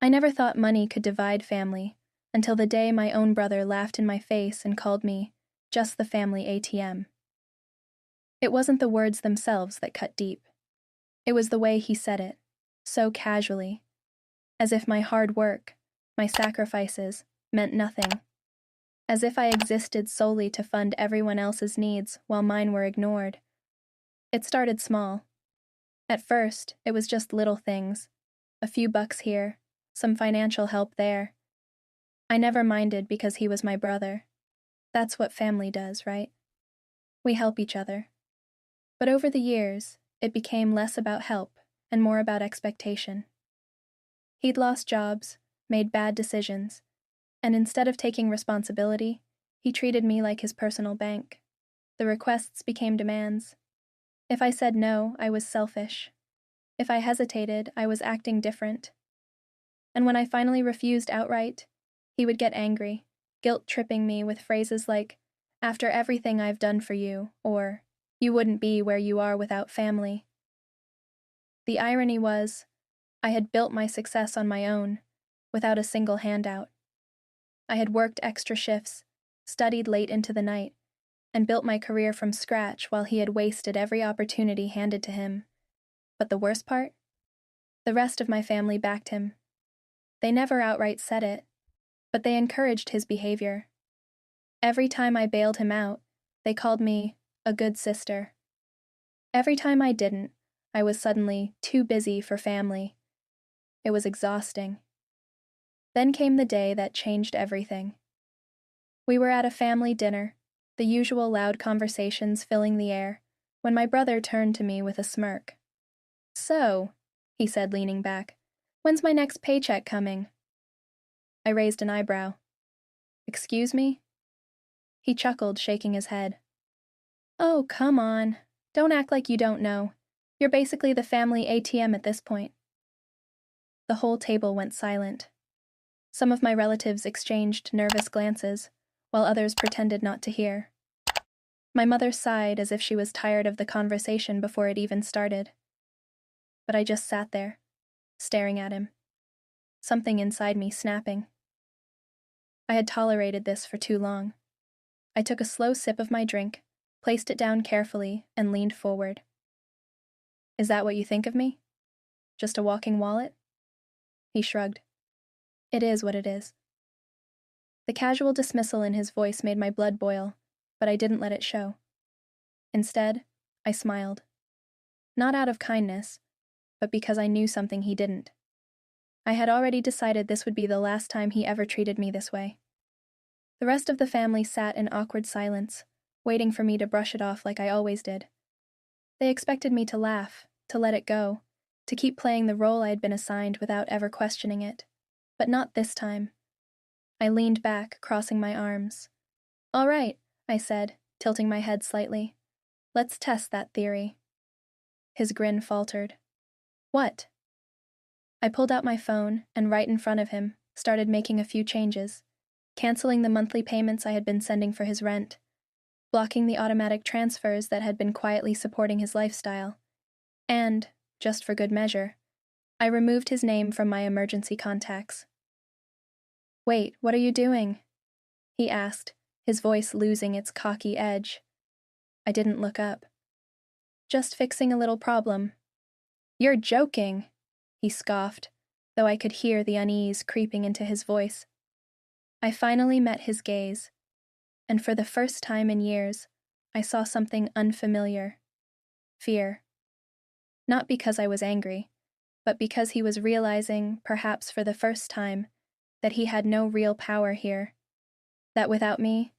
I never thought money could divide family, until the day my own brother laughed in my face and called me just the family ATM. It wasn't the words themselves that cut deep. It was the way he said it, so casually, as if my hard work, my sacrifices, meant nothing. As if I existed solely to fund everyone else's needs while mine were ignored. It started small. At first, it was just little things. A few bucks here, some financial help there. I never minded because he was my brother. That's what family does, right? We help each other. But over the years, it became less about help and more about expectation. He'd lost jobs, made bad decisions, and instead of taking responsibility, he treated me like his personal bank. The requests became demands. If I said no, I was selfish. If I hesitated, I was acting different. And when I finally refused outright, he would get angry, guilt-tripping me with phrases like, "After everything I've done for you," or, "You wouldn't be where you are without family." The irony was, I had built my success on my own, without a single handout. I had worked extra shifts, studied late into the night, and built my career from scratch while he had wasted every opportunity handed to him. But the worst part? The rest of my family backed him. They never outright said it, but they encouraged his behavior. Every time I bailed him out, they called me a good sister. Every time I didn't, I was suddenly too busy for family. It was exhausting. Then came the day that changed everything. We were at a family dinner, the usual loud conversations filling the air, when my brother turned to me with a smirk. "So," he said, leaning back, "when's my next paycheck coming?" I raised an eyebrow. "Excuse me?" He chuckled, shaking his head. "Oh, come on. Don't act like you don't know. You're basically the family ATM at this point." The whole table went silent. Some of my relatives exchanged nervous glances, while others pretended not to hear. My mother sighed as if she was tired of the conversation before it even started. But I just sat there, staring at him, something inside me snapping. I had tolerated this for too long. I took a slow sip of my drink, placed it down carefully, and leaned forward. "Is that what you think of me? Just a walking wallet?" He shrugged. "It is what it is." The casual dismissal in his voice made my blood boil, but I didn't let it show. Instead, I smiled. Not out of kindness, but because I knew something he didn't. I had already decided this would be the last time he ever treated me this way. The rest of the family sat in awkward silence, waiting for me to brush it off like I always did. They expected me to laugh, to let it go, to keep playing the role I had been assigned without ever questioning it. But not this time. I leaned back, crossing my arms. "All right," I said, tilting my head slightly. "Let's test that theory." His grin faltered. "What?" I pulled out my phone and right in front of him started making a few changes, canceling the monthly payments I had been sending for his rent, blocking the automatic transfers that had been quietly supporting his lifestyle, and, just for good measure, I removed his name from my emergency contacts. "Wait, what are you doing?" he asked, his voice losing its cocky edge. I didn't look up. "Just fixing a little problem." "You're joking," he scoffed, though I could hear the unease creeping into his voice. I finally met his gaze, and for the first time in years, I saw something unfamiliar. Fear. Not because I was angry, but because he was realizing, perhaps for the first time, that he had no real power here. That without me,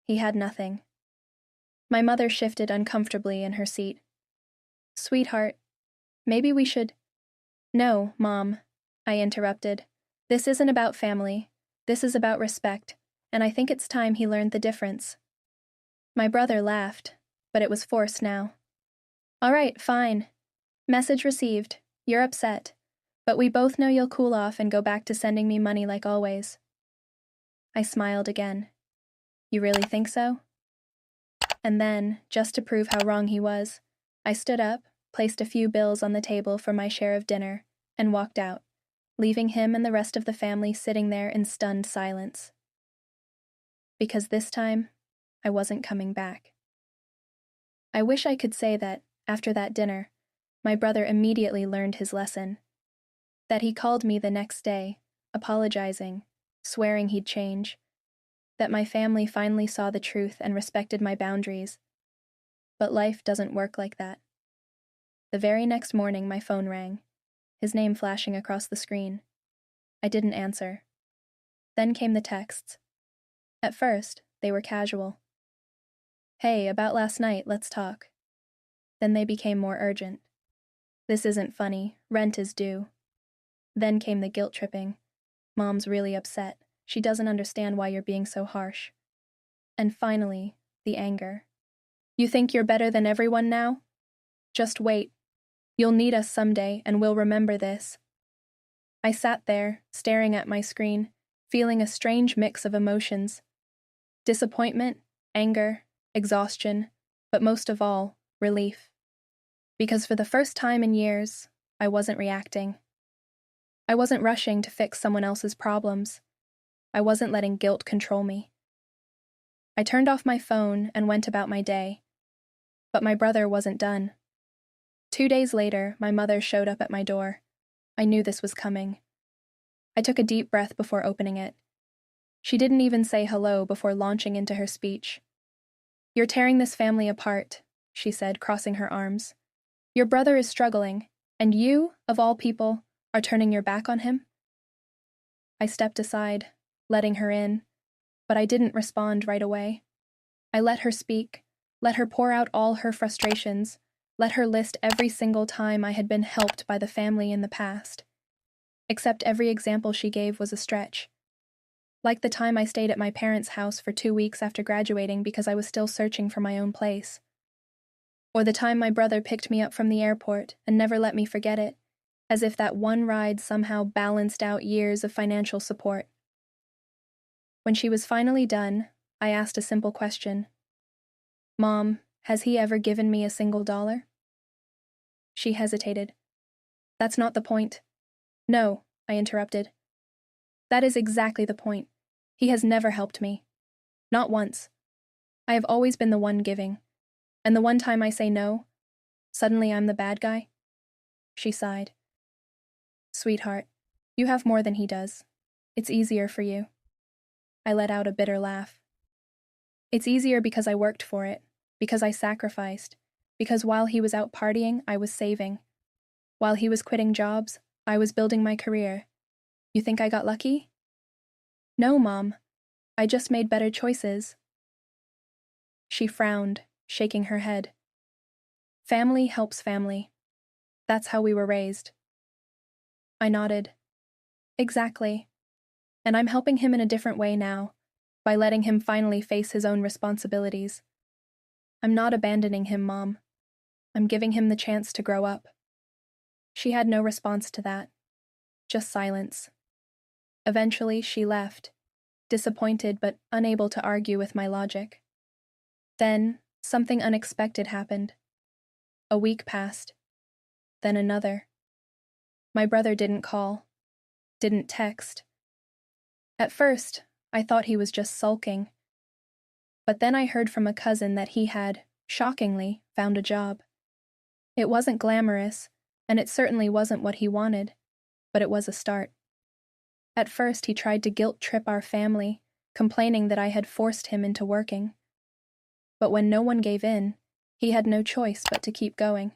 he had nothing. My mother shifted uncomfortably in her seat. "Sweetheart, maybe we should—" "No, Mom," I interrupted. "This isn't about family. This is about respect, and I think it's time he learned the difference." My brother laughed, but it was forced now. "All right, fine. Message received. You're upset. But we both know you'll cool off and go back to sending me money like always." I smiled again. "You really think so?" And then, just to prove how wrong he was, I stood up, placed a few bills on the table for my share of dinner, and walked out, leaving him and the rest of the family sitting there in stunned silence. Because this time, I wasn't coming back. I wish I could say that, after that dinner, my brother immediately learned his lesson. That he called me the next day, apologizing, swearing he'd change. That my family finally saw the truth and respected my boundaries. But life doesn't work like that. The very next morning, my phone rang, his name flashing across the screen. I didn't answer. Then came the texts. At first, they were casual. Hey, about last night, let's talk. Then they became more urgent. This isn't funny, rent is due. Then came the guilt tripping. Mom's really upset. She doesn't understand why you're being so harsh. And finally, the anger. You think you're better than everyone now? Just wait. You'll need us someday, and we'll remember this. I sat there, staring at my screen, feeling a strange mix of emotions. Disappointment, anger, exhaustion, but most of all, relief. Because for the first time in years, I wasn't reacting. I wasn't rushing to fix someone else's problems. I wasn't letting guilt control me. I turned off my phone and went about my day. But my brother wasn't done. 2 days later, my mother showed up at my door. I knew this was coming. I took a deep breath before opening it. She didn't even say hello before launching into her speech. You're tearing this family apart, she said, crossing her arms. Your brother is struggling, and you, of all people, are turning your back on him? I stepped aside, letting her in, but I didn't respond right away. I let her speak, let her pour out all her frustrations, let her list every single time I had been helped by the family in the past. Except every example she gave was a stretch. Like the time I stayed at my parents' house for 2 weeks after graduating because I was still searching for my own place. Or the time my brother picked me up from the airport and never let me forget it, as if that one ride somehow balanced out years of financial support. When she was finally done, I asked a simple question. Mom, has he ever given me a single dollar? She hesitated. That's not the point. No, I interrupted. That is exactly the point. He has never helped me. Not once. I have always been the one giving. And the one time I say no, suddenly I'm the bad guy. She sighed. Sweetheart, you have more than he does. It's easier for you. I let out a bitter laugh. It's easier because I worked for it, because I sacrificed, because while he was out partying, I was saving. While he was quitting jobs, I was building my career. You think I got lucky? No, Mom. I just made better choices. She frowned, shaking her head. Family helps family. That's how we were raised. I nodded. Exactly. And I'm helping him in a different way now, by letting him finally face his own responsibilities. I'm not abandoning him, Mom. I'm giving him the chance to grow up. She had no response to that. Just silence. Eventually, she left, disappointed but unable to argue with my logic. Then, something unexpected happened. A week passed. Then another. My brother didn't call, didn't text. At first, I thought he was just sulking. But then I heard from a cousin that he had, shockingly, found a job. It wasn't glamorous, and it certainly wasn't what he wanted, but it was a start. At first, he tried to guilt-trip our family, complaining that I had forced him into working. But when no one gave in, he had no choice but to keep going.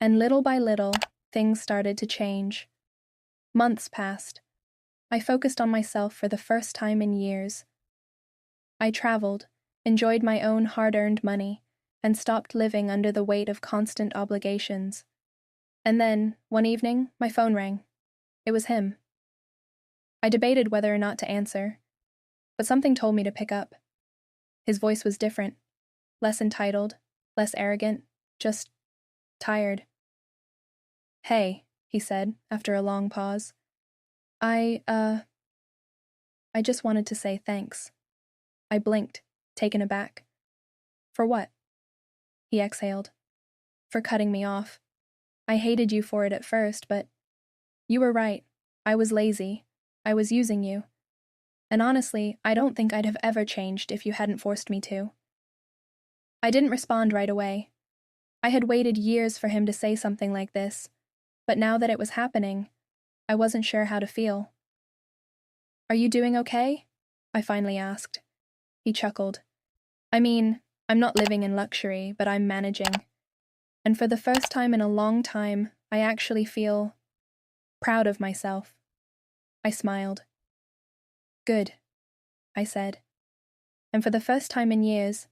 And little by little, things started to change. Months passed. I focused on myself for the first time in years. I traveled, enjoyed my own hard-earned money, and stopped living under the weight of constant obligations. And then, one evening, my phone rang. It was him. I debated whether or not to answer, but something told me to pick up. His voice was different, less entitled, less arrogant, just tired. Hey, he said, after a long pause. I just wanted to say thanks. I blinked, taken aback. For what? He exhaled. For cutting me off. I hated you for it at first, but you were right. I was lazy. I was using you. And honestly, I don't think I'd have ever changed if you hadn't forced me to. I didn't respond right away. I had waited years for him to say something like this, but now that it was happening, I wasn't sure how to feel. Are you doing okay? I finally asked. He chuckled. I mean, I'm not living in luxury, but I'm managing. And for the first time in a long time, I actually feel proud of myself. I smiled. Good, I said. And for the first time in years,